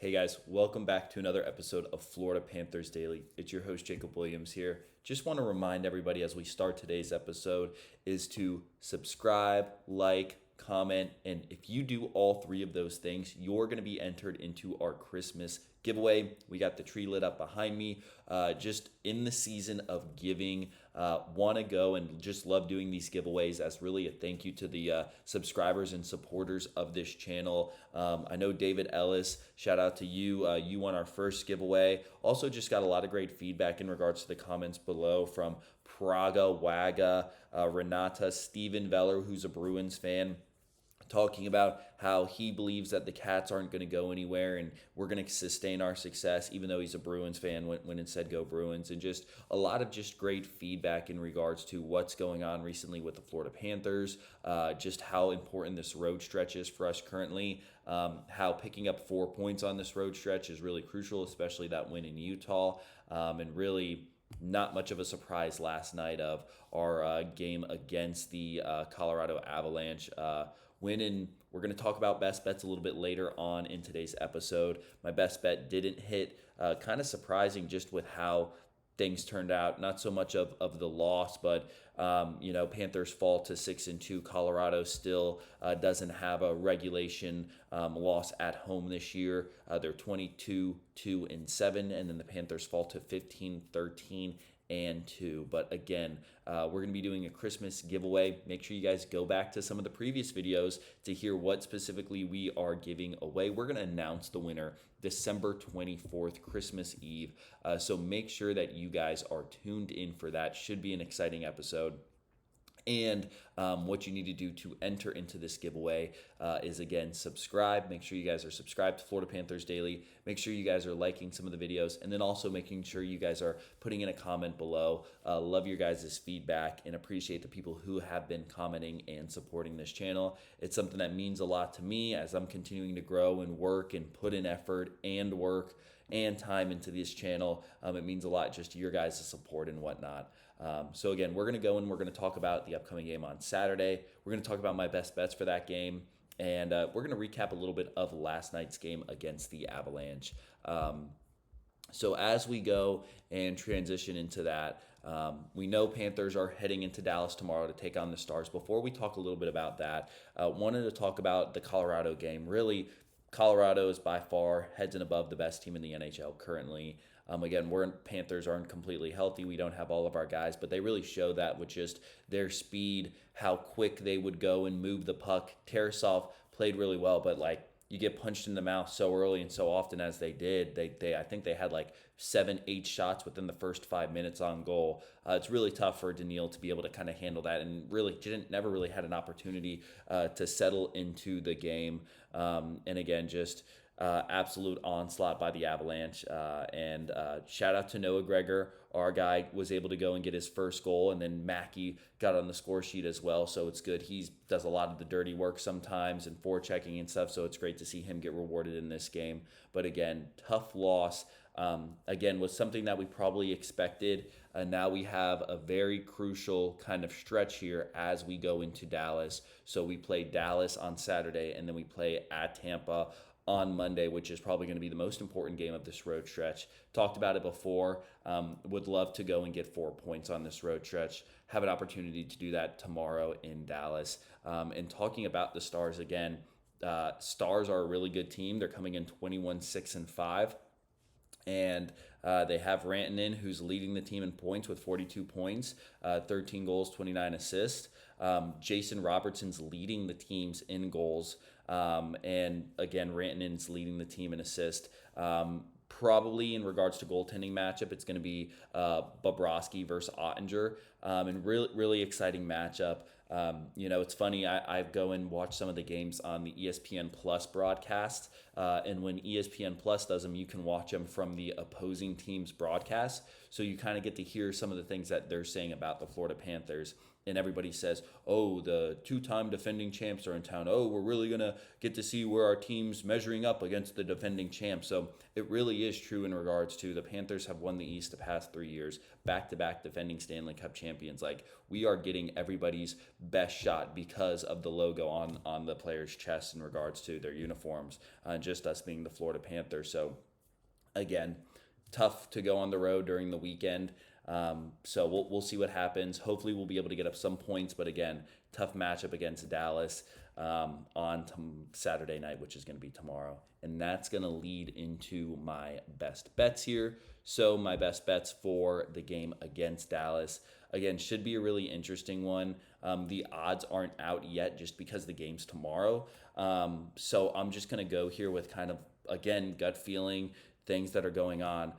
Hey guys, welcome back to another episode of Florida Panthers Daily. It's your host Jacob Williams here. Just want to remind everybody as we start today's episode is to subscribe, like, comment, and if you do all three of those things, you're going to be entered into our Christmas giveaway. We got the tree lit up behind me. Just in the season of giving, want to go and just love doing these giveaways as really a thank you to the subscribers and supporters of this channel. I know David Ellis, shout out to you. You won our first giveaway. Also just got a lot of great feedback in regards to the comments below from Praga, Waga, Renata, Steven Veller, who's a Bruins fan, talking about how he believes that the Cats aren't going to go anywhere and we're going to sustain our success, even though he's a Bruins fan when it said go Bruins, and just a lot of just great feedback in regards to what's going on recently with the Florida Panthers, just how important this road stretch is for us currently, how picking up 4 points on this road stretch is really crucial, especially that win in Utah, and really not much of a surprise last night of our game against the Colorado Avalanche. Win. We're going to talk about best bets a little bit later on in today's episode. My best bet didn't hit. Kind of surprising just with how things turned out. Not so much of the loss, but Panthers fall to 6-2. Colorado still doesn't have a regulation loss at home this year. They're 22-2-7, and then the Panthers fall to 15-13-2. But again, we're going to be doing a Christmas giveaway. Make sure you guys go back to some of the previous videos to hear what specifically we are giving away. We're going to announce the winner December 24th, Christmas Eve. So make sure that you guys are tuned in for that. Should be an exciting episode. And what you need to do to enter into this giveaway is, again, subscribe. Make sure you guys are subscribed to Florida Panthers Daily. Make sure you guys are liking some of the videos, and then also making sure you guys are putting in a comment below. Love your guys' feedback and appreciate the people who have been commenting and supporting this channel. It's something that means a lot to me as I'm continuing to grow and work and put in effort and work and time into this channel. It means a lot just to your guys' support and whatnot. So again, we're going to go and we're going to talk about the upcoming game on Saturday. We're going to talk about my best bets for that game. And we're going to recap a little bit of last night's game against the Avalanche. So as we go and transition into that, we know Panthers are heading into Dallas tomorrow to take on the Stars. Before we talk a little bit about that, wanted to talk about the Colorado game. Really, Colorado is by far heads and above the best team in the NHL currently. Again, Panthers aren't completely healthy. We don't have all of our guys, but they really show that with just their speed, how quick they would go and move the puck. Tarasov played really well, but you get punched in the mouth so early and so often as they did. I think they had 7-8 shots within the first 5 minutes on goal. It's really tough for Daniil to be able to kind of handle that, and really never really had an opportunity to settle into the game. And again, just absolute onslaught by the Avalanche, and shout out to Noah Gregor. Our guy was able to go and get his first goal, and then Mackey got on the score sheet as well, so it's good. He does a lot of the dirty work sometimes and forechecking and stuff, so it's great to see him get rewarded in this game. But again, tough loss. Again, was something that we probably expected. Now we have a very crucial kind of stretch here as we go into Dallas. So we play Dallas on Saturday, and then we play at Tampa on Monday, which is probably going to be the most important game of this road stretch. Talked about it before. Would love to go and get 4 points on this road stretch. Have an opportunity to do that tomorrow in Dallas. And talking about the Stars again, Stars are a really good team. They're coming in 21-6-5. And they have Rantanen, who's leading the team in points with 42 points, 13 goals, 29 assists. Jason Robertson's leading the teams in goals. And again, Rantanen's leading the team in assist. Probably in regards to goaltending matchup, it's going to be Bobrovsky versus Ottinger. And really exciting matchup. It's funny, I go and watch some of the games on the ESPN Plus broadcast, and when ESPN Plus does them, you can watch them from the opposing team's broadcast, so you kind of get to hear some of the things that they're saying about the Florida Panthers. And everybody says, oh, the two-time defending champs are in town. Oh, we're really going to get to see where our team's measuring up against the defending champs. So it really is true in regards to the Panthers have won the East the past 3 years, back-to-back defending Stanley Cup champions. We are getting everybody's best shot because of the logo on the player's chest in regards to their uniforms, just us being the Florida Panthers. So again, tough to go on the road during the weekend. So we'll see what happens. Hopefully we'll be able to get up some points, but again, tough matchup against Dallas on Saturday night, which is going to be tomorrow. And that's going to lead into my best bets here. So my best bets for the game against Dallas, again, should be a really interesting one. The odds aren't out yet just because the game's tomorrow. So I'm just going to go here with kind of, again, gut feeling, things that are going on.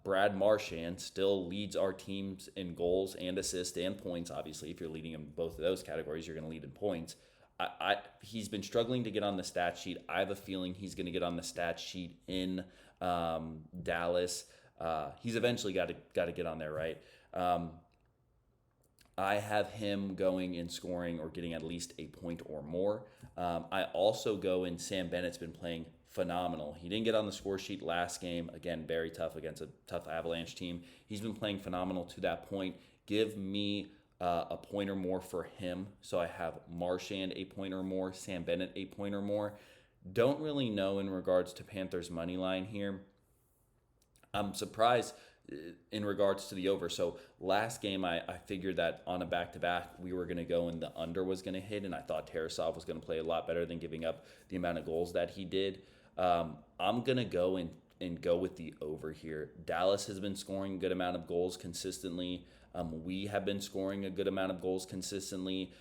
Brad Marchand still leads our teams in goals and assists and points. Obviously, if you're leading in both of those categories, you're going to lead in points. He's been struggling to get on the stat sheet. I have a feeling he's going to get on the stat sheet in Dallas. He's eventually got to get on there, right? I have him going and scoring or getting at least a point or more. I also go in Sam Bennett's been playing phenomenal. He didn't get on the score sheet last game. Again, very tough against a tough Avalanche team. He's been playing phenomenal to that point. Give me a point or more for him. So I have Marchand a point or more, Sam Bennett a point or more. Don't really know in regards to Panthers money line here. I'm surprised in regards to the over. So last game, I figured that on a back-to-back, we were going to go and the under was going to hit, and I thought Tarasov was going to play a lot better than giving up the amount of goals that he did. I'm going to go and go with the over here. Dallas has been scoring a good amount of goals consistently. We have been scoring a good amount of goals consistently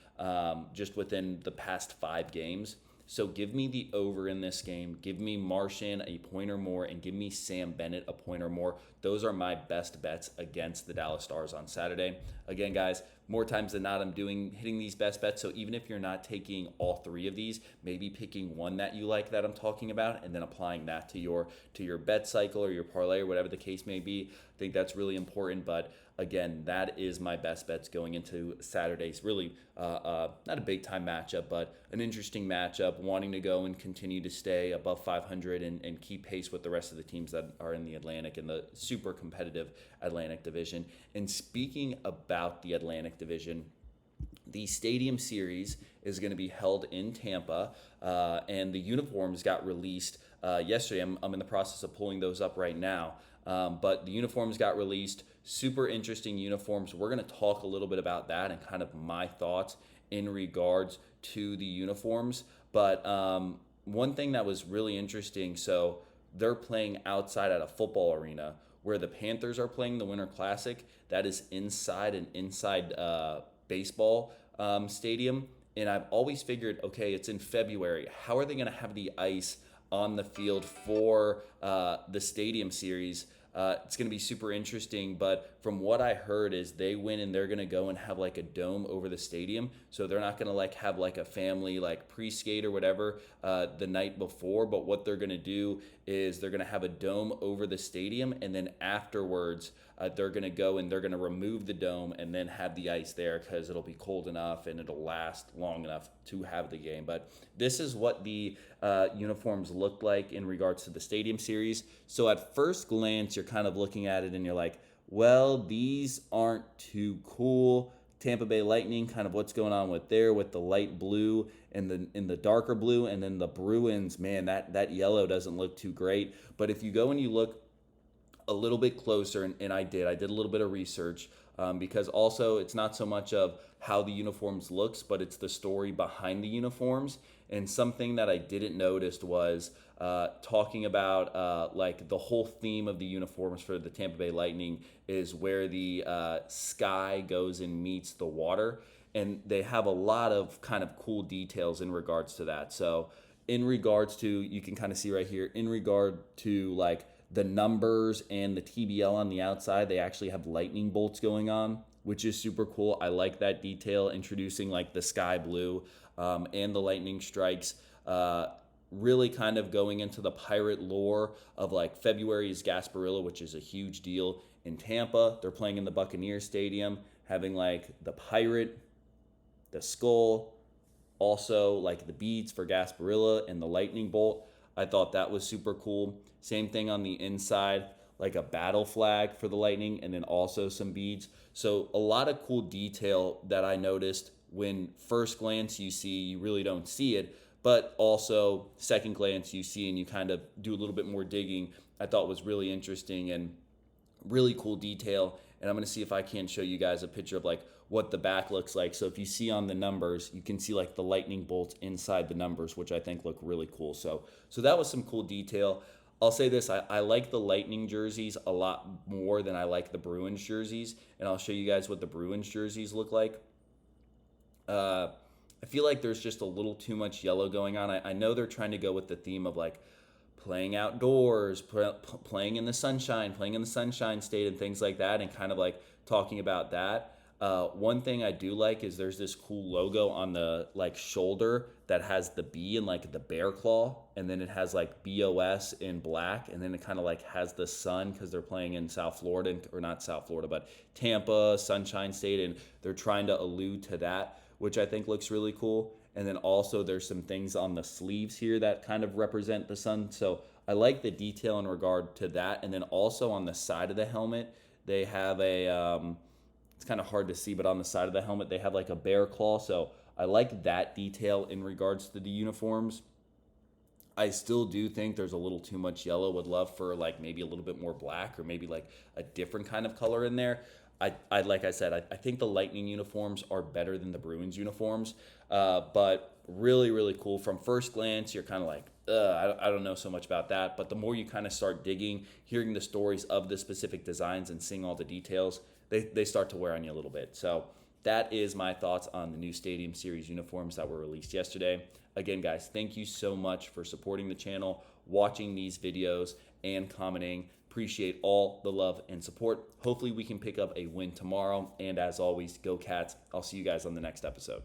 just within the past 5 games. So give me the over in this game. Give me Marchand a point or more, and give me Sam Bennett a point or more. Those are my best bets against the Dallas Stars on Saturday. Again, guys, more times than not, I'm hitting these best bets. So even if you're not taking all 3 of these, maybe picking one that you like that I'm talking about, and then applying that to your bet cycle or your parlay or whatever the case may be. I think that's really important. But again, that is my best bets going into Saturday's really not a big time matchup, but an interesting matchup, wanting to go and continue to stay above 500 and keep pace with the rest of the teams that are in the Atlantic and the super competitive Atlantic Division. And speaking about the Atlantic Division, the Stadium Series is going to be held in Tampa, and the uniforms got released yesterday. I'm in the process of pulling those up right now, but the uniforms got released. Super interesting uniforms. We're going to talk a little bit about that and kind of my thoughts in regards to the uniforms. But one thing that was really interesting, so they're playing outside at a football arena where the Panthers are playing the Winter Classic. That is inside an inside baseball stadium. And I've always figured, okay, it's in February. How are they going to have the ice on the field for the Stadium Series? It's going to be super interesting, but from what I heard is they win and they're going to go and have like a dome over the stadium. So they're not going to like have like a family like pre-skate or whatever the night before, but what they're going to do is they're going to have a dome over the stadium, and then afterwards they're going to go and they're going to remove the dome and then have the ice there because it'll be cold enough and it'll last long enough to have the game. But this is what the uniforms look like in regards to the Stadium Series. So at first glance, you're kind of looking at it and you're like, well, these aren't too cool. Tampa Bay Lightning, kind of what's going on with the light blue and the darker blue, and then the Bruins, man, that yellow doesn't look too great. But if you go and you look a little bit closer, and I did a little bit of research, because also it's not so much of how the uniforms looks, but it's the story behind the uniforms. And something that I didn't notice was talking about like the whole theme of the uniforms for the Tampa Bay Lightning is where the sky goes and meets the water. And they have a lot of kind of cool details in regards to that. So in regards to, you can kind of see right here, in regard to like the numbers and the TBL on the outside, they actually have lightning bolts going on, which is super cool. I like that detail, introducing like the sky blue and the lightning strikes, really kind of going into the pirate lore of like February is Gasparilla, which is a huge deal in Tampa. They're playing in the Buccaneers Stadium, having like the pirate, the skull, also like the beads for Gasparilla and the lightning bolt. I thought that was super cool. Same thing on the inside, like a battle flag for the Lightning, and then also some beads. So a lot of cool detail that I noticed when first glance you really don't see it, but also second glance you see and you kind of do a little bit more digging, I thought was really interesting and really cool detail. And I'm going to see if I can show you guys a picture of like what the back looks like. So if you see on the numbers, you can see like the lightning bolts inside the numbers, which I think look really cool. So that was some cool detail. I'll say this, I like the Lightning jerseys a lot more than I like the Bruins jerseys, and I'll show you guys what the Bruins jerseys look like. I feel like there's just a little too much yellow going on. I know they're trying to go with the theme of like playing outdoors, playing in the sunshine state and things like that, and kind of like talking about that. One thing I do like is there's this cool logo on the like shoulder that has the B and like the bear claw, and then it has like BOS in black, and then it kind of like has the sun because they're playing in South Florida, or not South Florida, but Tampa, Sunshine State, and they're trying to allude to that, which I think looks really cool. And then also there's some things on the sleeves here that kind of represent the sun. So I like the detail in regard to that. And then also on the side of the helmet, they have it's kind of hard to see, but on the side of the helmet, they have like a bear claw. So I like that detail in regards to the uniforms. I still do think there's a little too much yellow. Would love for like maybe a little bit more black or maybe like a different kind of color in there. I like I said, I think the Lightning uniforms are better than the Bruins uniforms, but really, really cool. From first glance, you're kind of like, I don't know so much about that. But the more you kind of start digging, hearing the stories of the specific designs and seeing all the details, they start to wear on you a little bit. So that is my thoughts on the new Stadium Series uniforms that were released yesterday. Again, guys, thank you so much for supporting the channel, watching these videos, and commenting. Appreciate all the love and support. Hopefully we can pick up a win tomorrow. And as always, go Cats. I'll see you guys on the next episode.